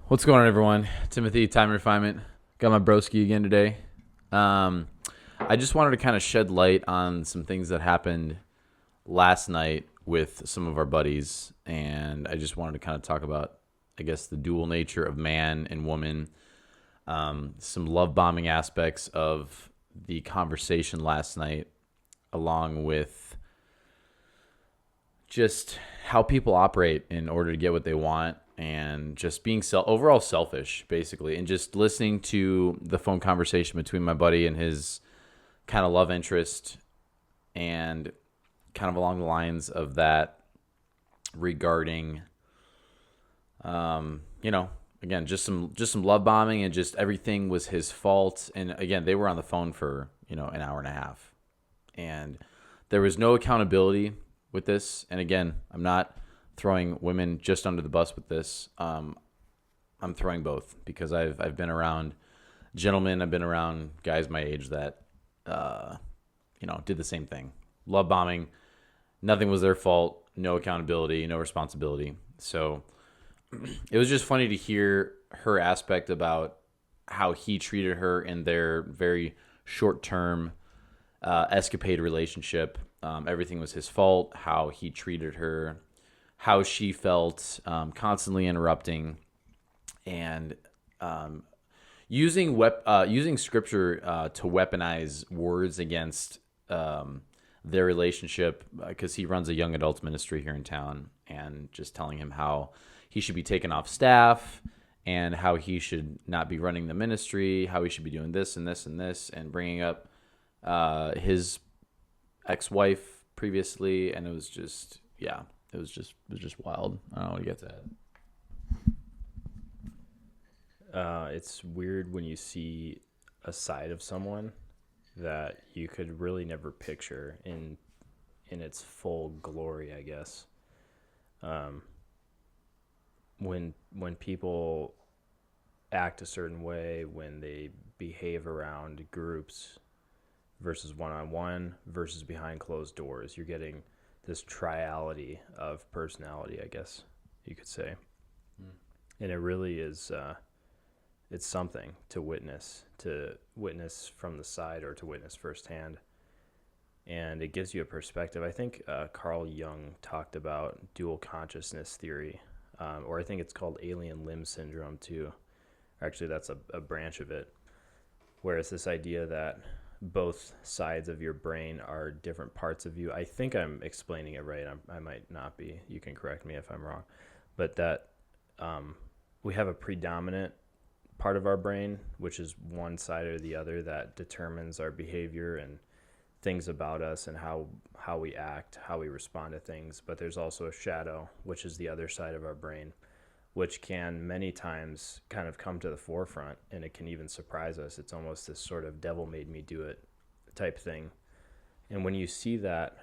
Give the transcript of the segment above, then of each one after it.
What's going on, everyone? Timothy, Time Refinement. Got my broski again today. I just wanted to kind of shed light on some things that happened last night with some of our buddies, and I just wanted to kind of talk about, I guess, the dual nature of man and woman, some love bombing aspects of the conversation last night, along with just how people operate in order to get what they want and just being overall selfish, basically, and just listening to the phone conversation between my buddy and his kind of love interest, and kind of along the lines of that regarding, again, just some love bombing, and just everything was his fault. And again, they were on the phone for an hour and a half, and there was no accountability with this. And again, I'm not throwing women just under the bus with this. I'm throwing both, because I've been around gentlemen, I've been around guys my age that did the same thing. Love bombing. Nothing was their fault. No accountability, no responsibility. So it was just funny to hear her aspect about how he treated her in their very short-term escapade relationship. Everything was his fault, how he treated her, how she felt, constantly interrupting, and using scripture to weaponize words against their relationship, because he runs a young adults ministry here in town, and just telling him how he should be taken off staff, and how he should not be running the ministry, how he should be doing this and this and this, and bringing up his ex-wife previously. And it was just, it was just wild. I don't know what you got to add. It's weird when you see a side of someone that you could really never picture in its full glory, I guess. When people act a certain way, when they behave around groups versus one-on-one versus behind closed doors, you're getting this triality of personality, I guess you could say. And it really is, it's something to witness from the side, or to witness firsthand. And it gives you a perspective. I think Carl Jung talked about dual consciousness theory, or I think it's called alien limb syndrome too. Actually, that's a branch of it, where it's this idea that both sides of your brain are different parts of you. I think I'm explaining it right. I might not be. You can correct me if I'm wrong. But that we have a predominant part of our brain, which is one side or the other, that determines our behavior and things about us, and how we act, how we respond to things. But there's also a shadow, which is the other side of our brain, which can many times kind of come to the forefront, and it can even surprise us. It's almost this sort of devil made me do it type thing. And when you see that,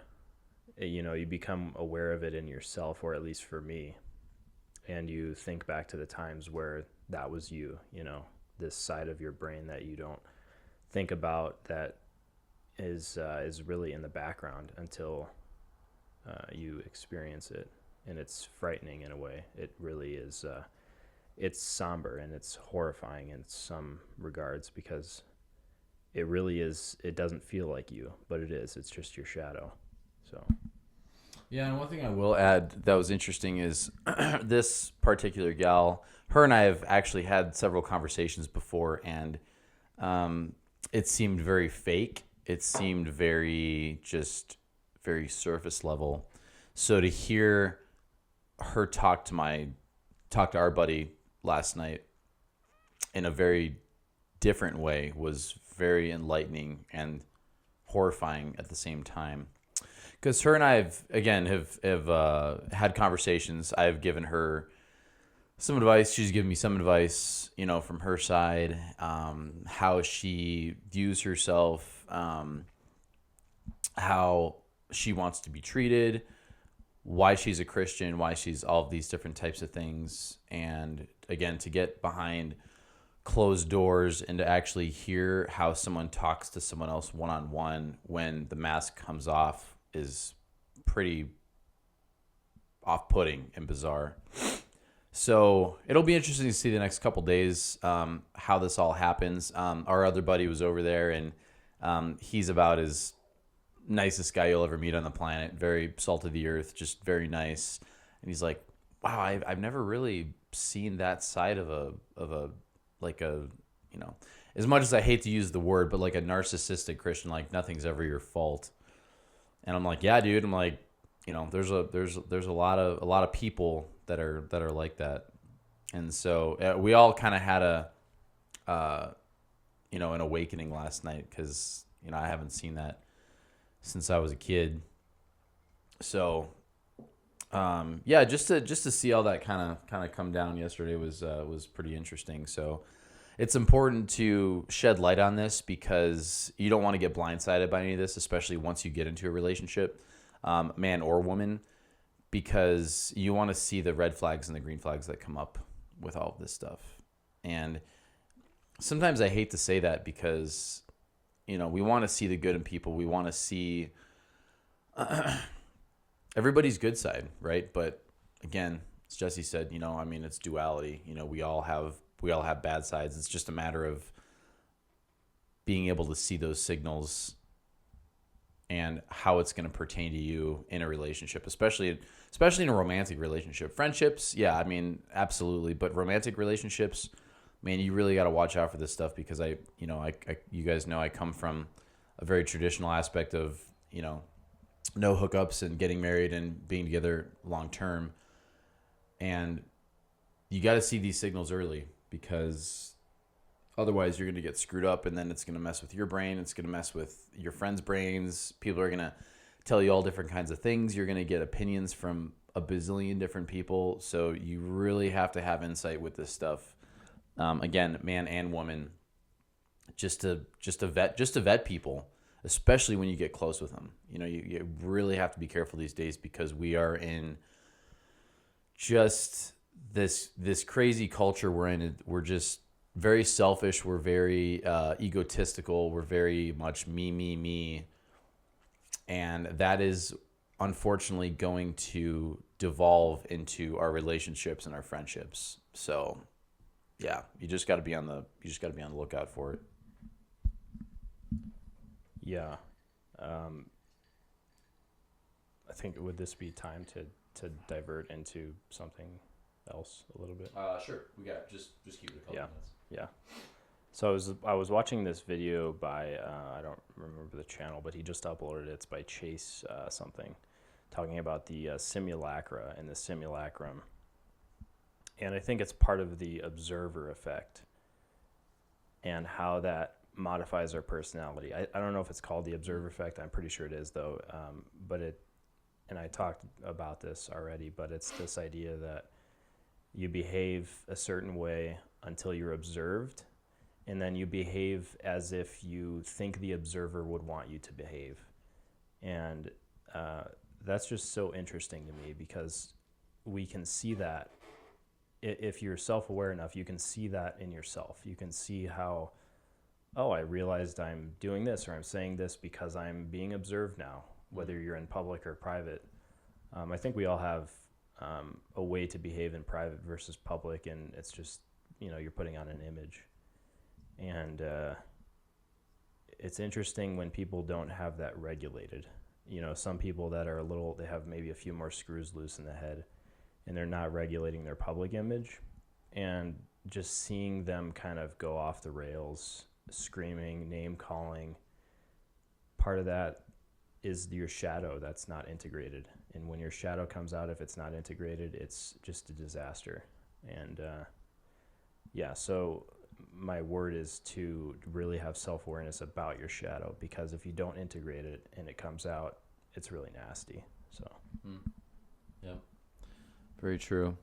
you become aware of it in yourself, or at least for me, and you think back to the times where that was you, this side of your brain that you don't think about, that is really in the background until you experience it. And it's frightening in a way. It really is. It's somber and it's horrifying in some regards, because it really is. It doesn't feel like you, but it is. It's just your shadow. So. Yeah, and one thing I will add that was interesting is this particular gal, her and I have actually had several conversations before, and it seemed very fake. It seemed very surface level. So to hear her talk to our buddy last night in a very different way was very enlightening and horrifying at the same time. Because her and I have had conversations. I've given her some advice. She's given me some advice, from her side, how she views herself, how she wants to be treated, why she's a Christian, why she's all of these different types of things. And again, to get behind closed doors and to actually hear how someone talks to someone else one-on-one when the mask comes off is pretty off-putting and bizarre. So it'll be interesting to see the next couple days how this all happens. Our other buddy was over there, and he's about as nicest guy you'll ever meet on the planet. Very salt of the earth, just very nice. And he's like, "Wow, I've never really seen that side of a like a you know, as much as I hate to use the word, but like a narcissistic Christian, like nothing's ever your fault." And I'm like, "Yeah, dude." I'm like, there's a lot of people that are like that, and so we all kind of had an awakening last night because I haven't seen that since I was a kid. So yeah, just to see all that kind of come down yesterday was pretty interesting. So it's important to shed light on this because you don't want to get blindsided by any of this, especially once you get into a relationship, man or woman, because you want to see the red flags and the green flags that come up with all of this stuff. And sometimes I hate to say that because, we want to see the good in people. We want to see everybody's good side, right? But again, as Jesse said, it's duality. We all have bad sides. It's just a matter of being able to see those signals and how it's going to pertain to you in a relationship, especially in a romantic relationship. Friendships, yeah, absolutely, but romantic relationships, man, you really got to watch out for this stuff because you guys know I come from a very traditional aspect of, no hookups and getting married and being together long term. And you got to see these signals early because otherwise you're going to get screwed up, and then it's going to mess with your brain. It's going to mess with your friends' brains. People are going to tell you all different kinds of things. You're going to get opinions from a bazillion different people. So you really have to have insight with this stuff. Again, man and woman, just to vet people, especially when you get close with them. You really have to be careful these days because we are in just this crazy culture we're in. We're just very selfish. We're very egotistical. We're very much me. And that is unfortunately going to devolve into our relationships and our friendships. So yeah, you just got to be on the lookout for it. Yeah. I think, would this be time to divert into something else a little bit? Sure. We got just keep it a couple minutes. Yeah. So I was watching this video by I don't remember the channel, but he just uploaded it. It's by Chase something, talking about the simulacra and the simulacrum. And I think it's part of the observer effect and how that modifies our personality. I don't know if it's called the observer effect. I'm pretty sure it is, though. And I talked about this already, but it's this idea that you behave a certain way until you're observed, and then you behave as if you think the observer would want you to behave. And that's just so interesting to me because we can see that. If you're self-aware enough, you can see that in yourself. You can see how, I realized I'm doing this or I'm saying this because I'm being observed now, whether you're in public or private. I think we all have a way to behave in private versus public, and it's just, you're putting on an image. And it's interesting when people don't have that regulated. Some people that are they have maybe a few more screws loose in the head, and they're not regulating their public image. And just seeing them kind of go off the rails, screaming, name calling, part of that is your shadow that's not integrated. And when your shadow comes out, if it's not integrated, it's just a disaster. And so my word is to really have self-awareness about your shadow, because if you don't integrate it and it comes out, it's really nasty. So yeah, very true.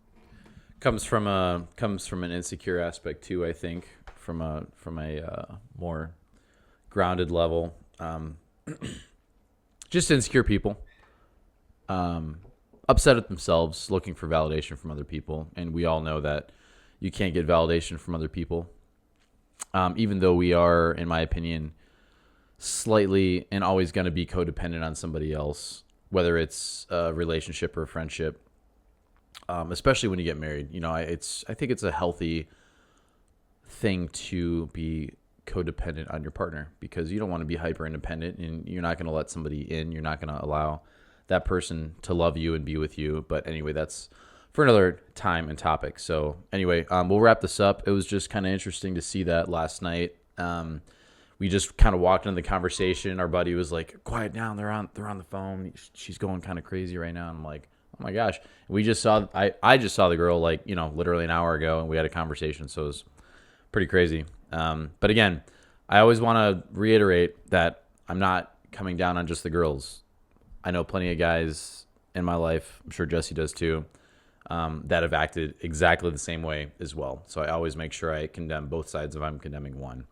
Comes from an insecure aspect too, I think, from a more grounded level. Just insecure people, upset at themselves, looking for validation from other people, and we all know that you can't get validation from other people. Even though we are, in my opinion, slightly and always going to be codependent on somebody else, whether it's a relationship or a friendship. especially when you get married. You know, I think it's a healthy thing to be codependent on your partner, because you don't want to be hyper independent, and you're not going to let somebody in. You're not going to allow that person to love you and be with you. But anyway, that's for another time and topic. So anyway, we'll wrap this up. It was just kind of interesting to see that last night. We just kind of walked into the conversation. Our buddy was like, "Quiet down. They're on the phone. She's going kind of crazy right now." And I'm like, "Oh my gosh." We just saw I just saw the girl, like, you know, literally an hour ago, and we had a conversation. So it was pretty crazy. But again, I always want to reiterate that I'm not coming down on just the girls. I know plenty of guys in my life, I'm sure Jesse does too, that have acted exactly the same way as well. So I always make sure I condemn both sides if I'm condemning one.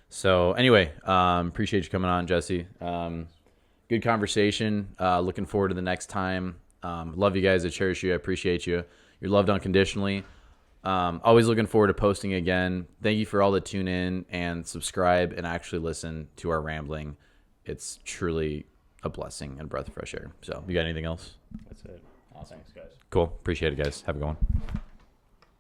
So anyway, appreciate you coming on, Jesse. Good conversation. Looking forward to the next time. Love you guys. I cherish you. I appreciate you. You're loved unconditionally. Always looking forward to posting again. Thank you for all that tune in and subscribe and actually listen to our rambling. It's truly a blessing and a breath of fresh air. So, you got anything else? That's it. Awesome. Thanks, guys. Cool. Appreciate it, guys. Have a good one.